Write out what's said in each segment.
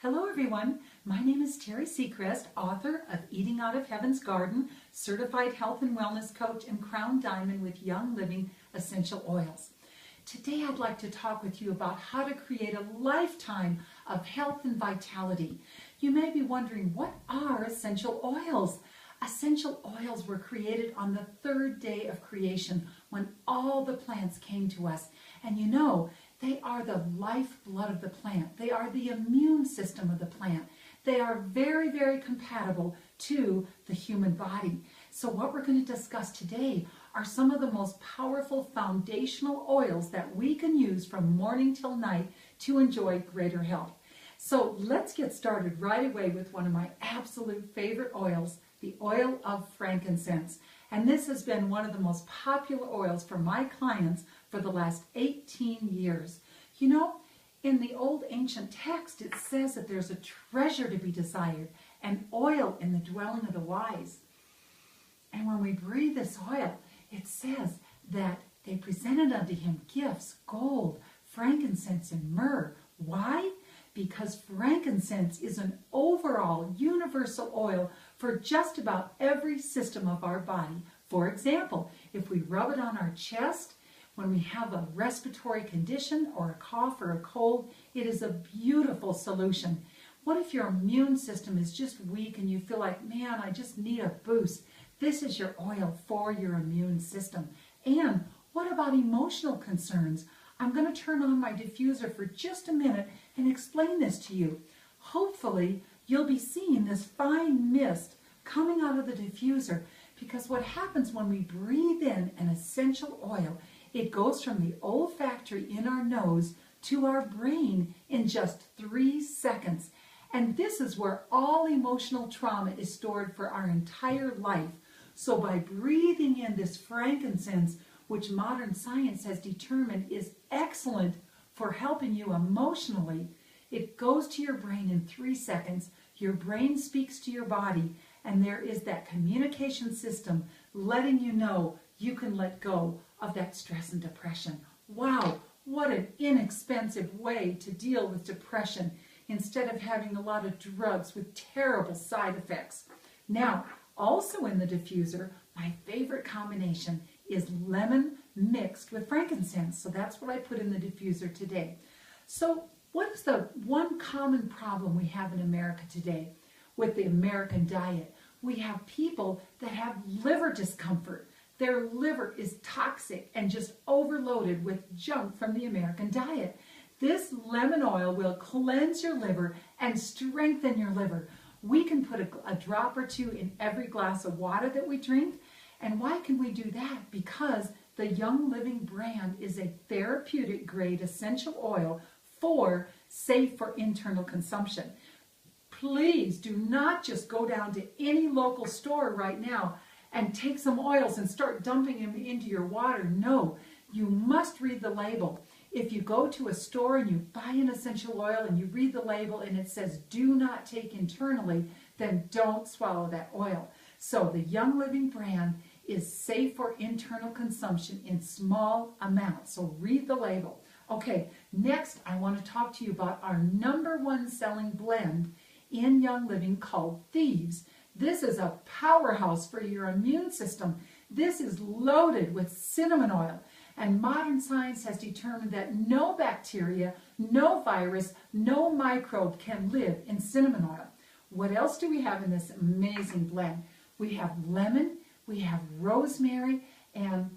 Hello everyone, my name is Terry Seacrest, author of Eating Out of Heaven's Garden, certified health and wellness coach, and crown diamond with Young Living essential oils. Today I'd like to talk with you about how to create a lifetime of health and vitality. You may be wondering, what are essential oils? Essential oils were created on the third day of creation when all the plants came to us. And you know, they are the lifeblood of the plant. They are the immune system of the plant. They are very, very compatible to the human body. So what we're going to discuss today are some of the most powerful foundational oils that we can use from morning till night to enjoy greater health. So let's get started right away with one of my absolute favorite oils, the oil of frankincense. And this has been one of the most popular oils for my clients for the last 18 years. You know, in the old ancient text, it says that there's a treasure to be desired, an oil in the dwelling of the wise. And when we breathe this oil, it says that they presented unto him gifts, gold, frankincense, and myrrh. Why? Because frankincense is an overall universal oil for just about every system of our body. For example, if we rub it on our chest, when we have a respiratory condition or a cough or a cold, it is a beautiful solution. What if your immune system is just weak and you feel like, man, I just need a boost? This is your oil for your immune system. And what about emotional concerns? I'm going to turn on my diffuser for just a minute and explain this to you. Hopefully, you'll be seeing this fine mist coming out of the diffuser, because what happens when we breathe in an essential oil, it goes from the olfactory in our nose to our brain in just 3 seconds. And this is where all emotional trauma is stored for our entire life. So by breathing in this frankincense, which modern science has determined is excellent for helping you emotionally, it goes to your brain in 3 seconds. Your brain speaks to your body, and there is that communication system letting you know you can let go of that stress and depression. Wow, what an inexpensive way to deal with depression instead of having a lot of drugs with terrible side effects. Now, also in the diffuser, my favorite combination is lemon mixed with frankincense. So that's what I put in the diffuser today. So what is the one common problem we have in America today with the American diet? We have people that have liver discomfort. Their liver is toxic and just overloaded with junk from the American diet. This lemon oil will cleanse your liver and strengthen your liver. We can put a drop or two in every glass of water that we drink. And why can we do that? Because the Young Living brand is a therapeutic grade essential oil safe for internal consumption. Please do not just go down to any local store right now and take some oils and start dumping them into your water. No, you must read the label. If you go to a store and you buy an essential oil and you read the label and it says do not take internally, then don't swallow that oil. So the Young Living brand is safe for internal consumption in small amounts. So read the label. Okay, next I want to talk to you about our #1 selling blend in Young Living called Thieves. This is a powerhouse for your immune system. This is loaded with cinnamon oil. And modern science has determined that no bacteria, no virus, no microbe can live in cinnamon oil. What else do we have in this amazing blend? We have lemon, we have rosemary, and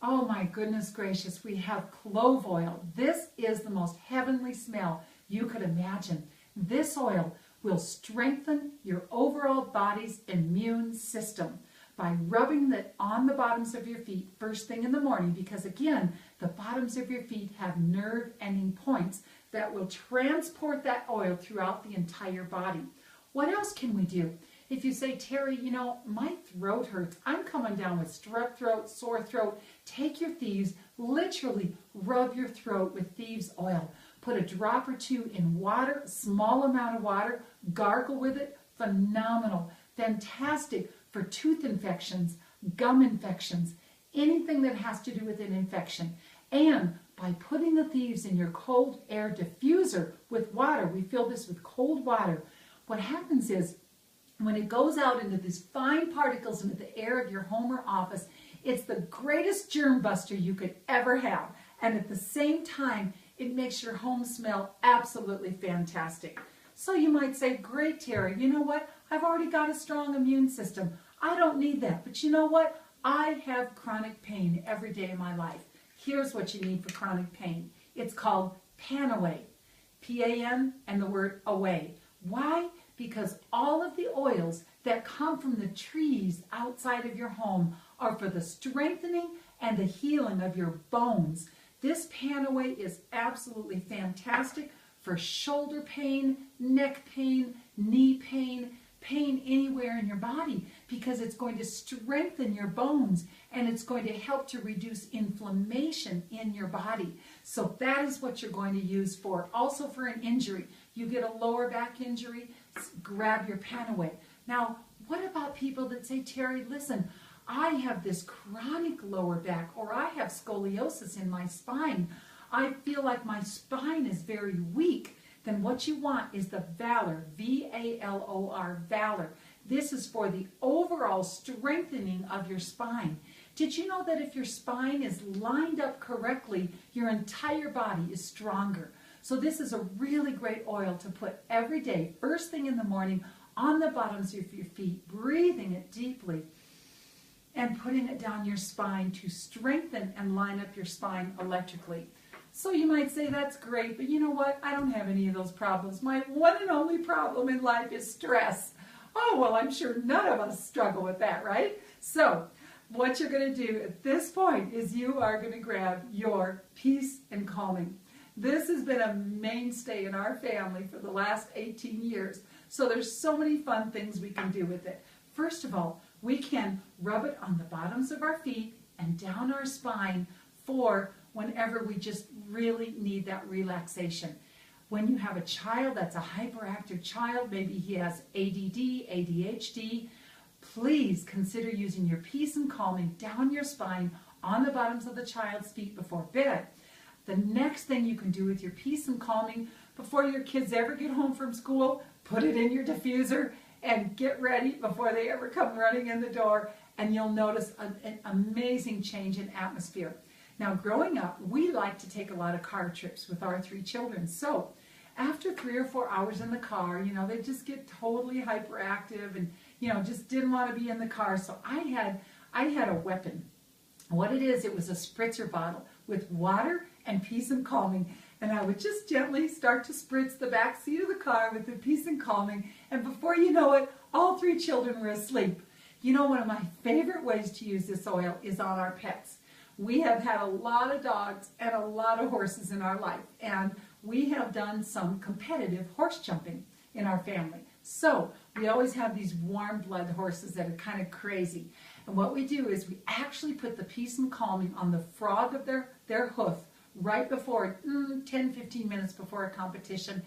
oh my goodness gracious, we have clove oil. This is the most heavenly smell you could imagine. This oil will strengthen your overall body's immune system by rubbing it on the bottoms of your feet first thing in the morning, because again, the bottoms of your feet have nerve ending points that will transport that oil throughout the entire body. What else can we do? If you say, Terry, you know, my throat hurts, I'm coming down with strep throat, sore throat, take your Thieves, literally rub your throat with Thieves oil. Put a drop or two in water, a small amount of water, gargle with it, phenomenal, fantastic for tooth infections, gum infections, anything that has to do with an infection. And by putting the leaves in your cold air diffuser with water. We fill this with cold water. What happens is when it goes out into these fine particles into the air of your home or office, it's the greatest germ buster you could ever have. And at the same time, it makes your home smell absolutely fantastic. So you might say, great, Terry, you know what? I've already got a strong immune system. I don't need that. But you know what? I have chronic pain every day of my life. Here's what you need for chronic pain. It's called Pan-Away. P-A-N and the word away. Why? Because all of the oils that come from the trees outside of your home are for the strengthening and the healing of your bones. This Pan-Away is absolutely fantastic for shoulder pain, neck pain, knee pain, pain anywhere in your body, because it's going to strengthen your bones and it's going to help to reduce inflammation in your body. So that is what you're going to use for. Also for an injury. You get a lower back injury, grab your Pan-Away. Now, what about people that say, Terry, listen, I have this chronic lower back, or I have scoliosis in my spine. I feel like my spine is very weak. Then what you want is the Valor, V-A-L-O-R, Valor. This is for the overall strengthening of your spine. Did you know that if your spine is lined up correctly, your entire body is stronger? So this is a really great oil to put every day, first thing in the morning, on the bottoms of your feet, breathing it deeply and putting it down your spine to strengthen and line up your spine electrically. So you might say, that's great, but you know what? I don't have any of those problems. My one and only problem in life is stress. Oh, well, I'm sure none of us struggle with that, right? So what you're going to do at this point is you are going to grab your Peace and Calming. This has been a mainstay in our family for the last 18 years. So there's so many fun things we can do with it. First of all, we can rub it on the bottoms of our feet and down our spine for whenever we just really need that relaxation. When you have a child that's a hyperactive child, maybe he has ADD, ADHD, please consider using your Peace and Calming down your spine on the bottoms of the child's feet before bed. The next thing you can do with your Peace and Calming before your kids ever get home from school, put it in your diffuser and get ready before they ever come running in the door, and you'll notice an amazing change in atmosphere. Now, growing up, we like to take a lot of car trips with our 3 children. So after 3 or 4 hours in the car, you know, they just get totally hyperactive and, you know, just didn't want to be in the car. So I had a weapon. What it is, it was a spritzer bottle with water and Peace and Calming. And I would just gently start to spritz the back seat of the car with the Peace and Calming. And before you know it, all 3 children were asleep. You know, one of my favorite ways to use this oil is on our pets. We have had a lot of dogs and a lot of horses in our life, and we have done some competitive horse jumping in our family. So we always have these warm blood horses that are kind of crazy. And what we do is we actually put the Peace and Calming on the frog of their hoof right before, 10-15 minutes before a competition.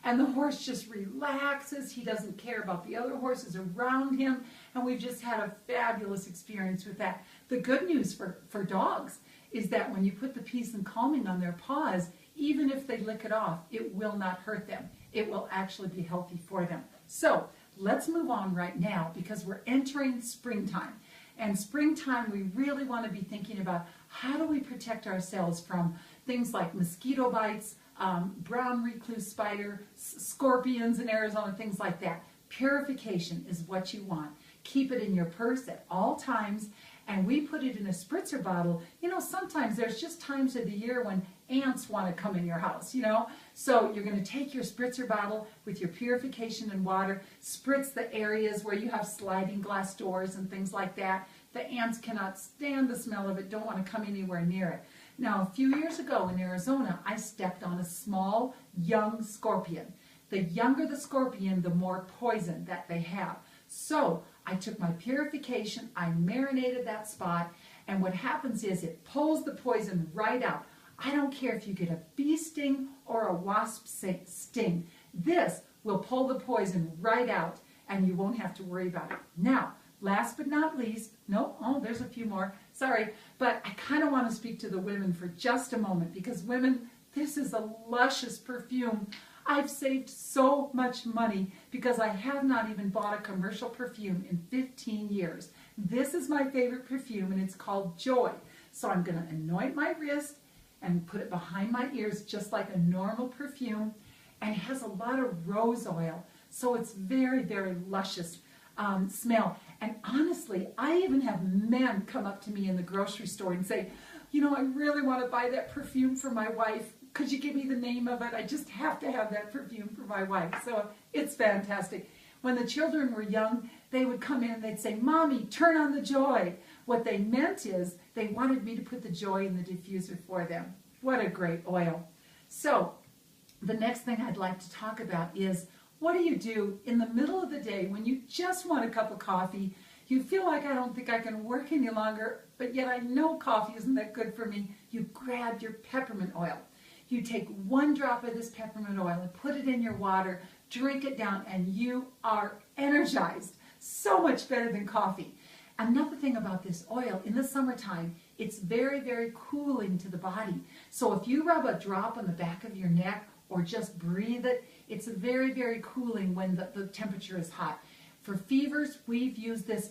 And the horse just relaxes. He doesn't care about the other horses around him. And we've just had a fabulous experience with that. The good news for dogs is that when you put the Peace and Calming on their paws, even if they lick it off, it will not hurt them. It will actually be healthy for them. So let's move on right now because we're entering springtime. And springtime, we really want to be thinking about how do we protect ourselves from things like mosquito bites, brown recluse spider, scorpions in Arizona, things like that. Purification is what you want. Keep it in your purse at all times, and we put it in a spritzer bottle. You know, sometimes there's just times of the year when ants want to come in your house, you know. So you're going to take your spritzer bottle with your purification and water, spritz the areas where you have sliding glass doors and things like that. The ants cannot stand the smell of it, don't want to come anywhere near it. Now, a few years ago in Arizona, I stepped on a small, young scorpion. The younger the scorpion, the more poison that they have. So I took my purification, I marinated that spot, and what happens is it pulls the poison right out. I don't care if you get a bee sting or a wasp sting. This will pull the poison right out, and you won't have to worry about it. Now, last but not least, there's a few more. Sorry, but I kind of want to speak to the women for just a moment because women, this is a luscious perfume. I've saved so much money because I have not even bought a commercial perfume in 15 years. This is my favorite perfume and it's called Joy. So I'm going to anoint my wrist and put it behind my ears just like a normal perfume. And it has a lot of rose oil. So it's very, very luscious smell. And honestly, I even have men come up to me in the grocery store and say, you know, I really want to buy that perfume for my wife. Could you give me the name of it? I just have to have that perfume for my wife. So it's fantastic. When the children were young, they would come in and they'd say, Mommy, turn on the Joy. What they meant is they wanted me to put the Joy in the diffuser for them. What a great oil. So the next thing I'd like to talk about is, what do you do in the middle of the day when you just want a cup of coffee? You feel like, I don't think I can work any longer, but yet I know coffee isn't that good for me. You grab your peppermint oil. You take 1 drop of this peppermint oil and put it in your water, drink it down, and you are energized. So much better than coffee. Another thing about this oil, in the summertime, it's very, very cooling to the body. So if you rub a drop on the back of your neck or just breathe it, it's very, very cooling when the temperature is hot. For fevers, we've used this.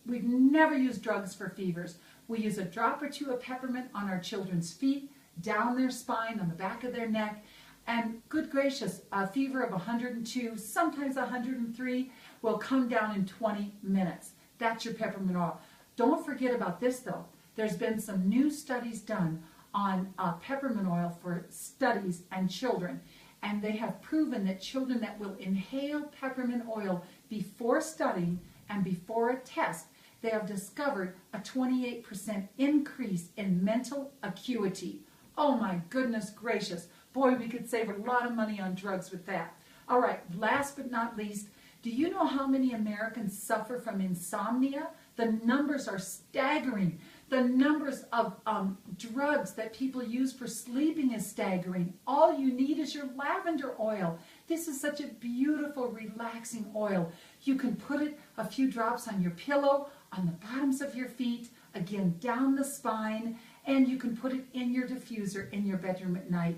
We've never used drugs for fevers. We use a drop or 2 of peppermint on our children's feet, down their spine, on the back of their neck, and good gracious, a fever of 102, sometimes 103, will come down in 20 minutes. That's your peppermint oil. Don't forget about this though. There's been some new studies done on peppermint oil for studies and children, and they have proven that children that will inhale peppermint oil before studying and before a test, they have discovered a 28% increase in mental acuity. Oh my goodness gracious. Boy, we could save a lot of money on drugs with that. All right, last but not least, do you know how many Americans suffer from insomnia? The numbers are staggering. The numbers of drugs that people use for sleeping is staggering. All you need is your lavender oil. This is such a beautiful, relaxing oil. You can put it a few drops on your pillow, on the bottoms of your feet, again down the spine, and you can put it in your diffuser in your bedroom at night.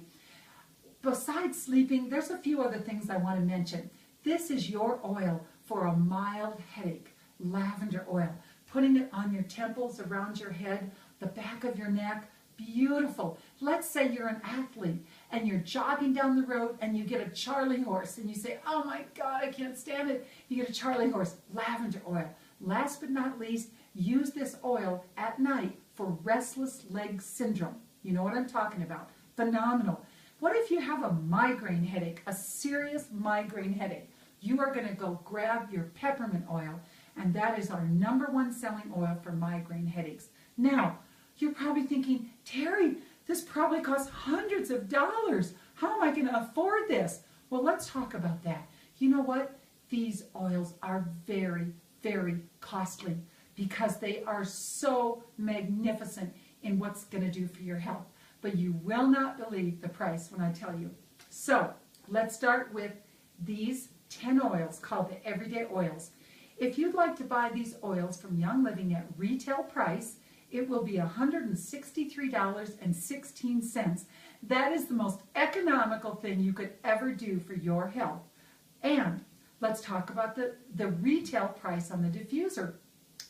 Besides sleeping, there's a few other things I want to mention. This is your oil for a mild headache, lavender oil. Putting it on your temples, around your head, the back of your neck, beautiful. Let's say you're an athlete and you're jogging down the road and you get a Charlie horse and you say, oh my God, I can't stand it. You get a Charlie horse, lavender oil. Last but not least, use this oil at night for restless leg syndrome. You know what I'm talking about. Phenomenal. What if you have a migraine headache, a serious migraine headache? You are going to go grab your peppermint oil, and that is our #1 selling oil for migraine headaches. Now, you're probably thinking, Terry, this probably costs hundreds of dollars. How am I going to afford this? Well, let's talk about that. You know what? These oils are very, very costly because they are so magnificent in what's going to do for your health. But you will not believe the price when I tell you. So let's start with these 10 oils called the Everyday Oils. If you'd like to buy these oils from Young Living at retail price, it will be $163.16. That is the most economical thing you could ever do for your health. And let's talk about the retail price on the diffuser.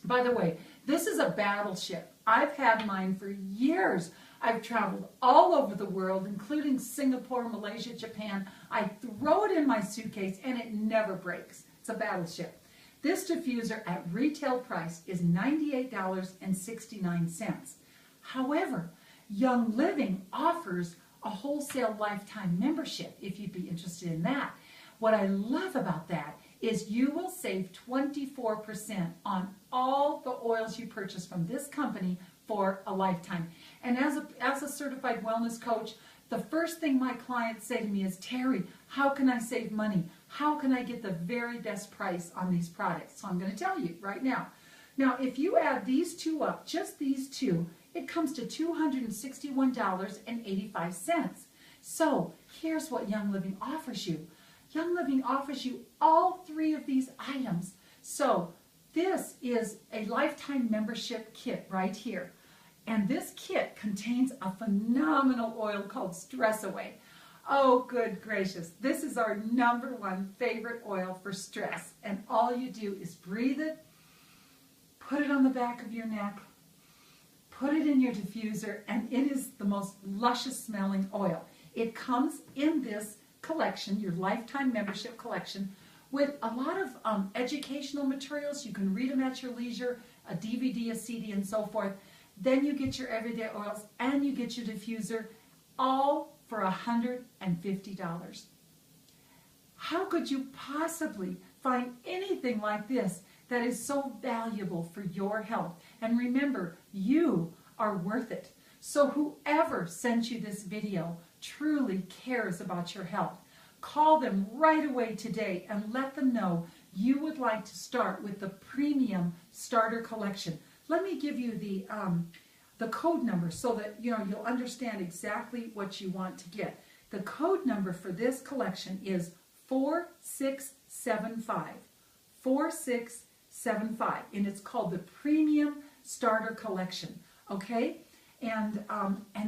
By the way, this is a battleship. I've had mine for years. I've traveled all over the world, including Singapore, Malaysia, Japan. I throw it in my suitcase and it never breaks. It's a battleship. This diffuser at retail price is $98.69. However, Young Living offers a wholesale lifetime membership if you'd be interested in that. What I love about that is you will save 24% on all the oils you purchase from this company for a lifetime. And as a certified wellness coach, the first thing my clients say to me is, Terry, how can I save money? How can I get the very best price on these products? So I'm going to tell you right now. Now, if you add these two up, just these two, it comes to $261.85. So here's what Young Living offers you. Young Living offers you all 3 of these items. So this is a lifetime membership kit right here. And this kit contains a phenomenal oil called Stress Away. Oh, good gracious. This is our #1 favorite oil for stress. And all you do is breathe it, put it on the back of your neck, put it in your diffuser, and it is the most luscious smelling oil. It comes in this collection, your lifetime membership collection, with a lot of educational materials. You can read them at your leisure, a DVD, a CD, and so forth. Then you get your everyday oils and you get your diffuser, all for $150. How could you possibly find anything like this that is so valuable for your health? And remember, you are worth it. So whoever sent you this video truly cares about your health. Call them right away today and let them know you would like to start with the premium starter collection. Let me give you the code number so that you'll understand exactly what you want to get. The code number for this collection is 4675. 4675, and it's called the Premium Starter Collection. Okay, and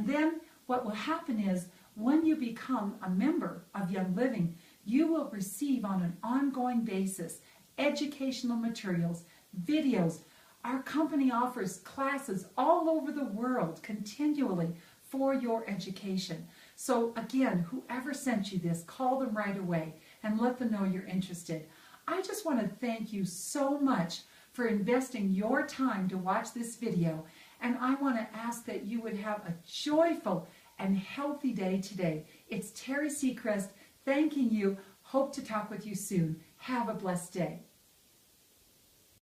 then what will happen is when you become a member of Young Living, you will receive on an ongoing basis educational materials, videos. Our company offers classes all over the world continually for your education. So again, whoever sent you this, call them right away and let them know you're interested. I just want to thank you so much for investing your time to watch this video, and I want to ask that you would have a joyful and healthy day today. It's Terry Seacrest thanking you. Hope to talk with you soon. Have a blessed day.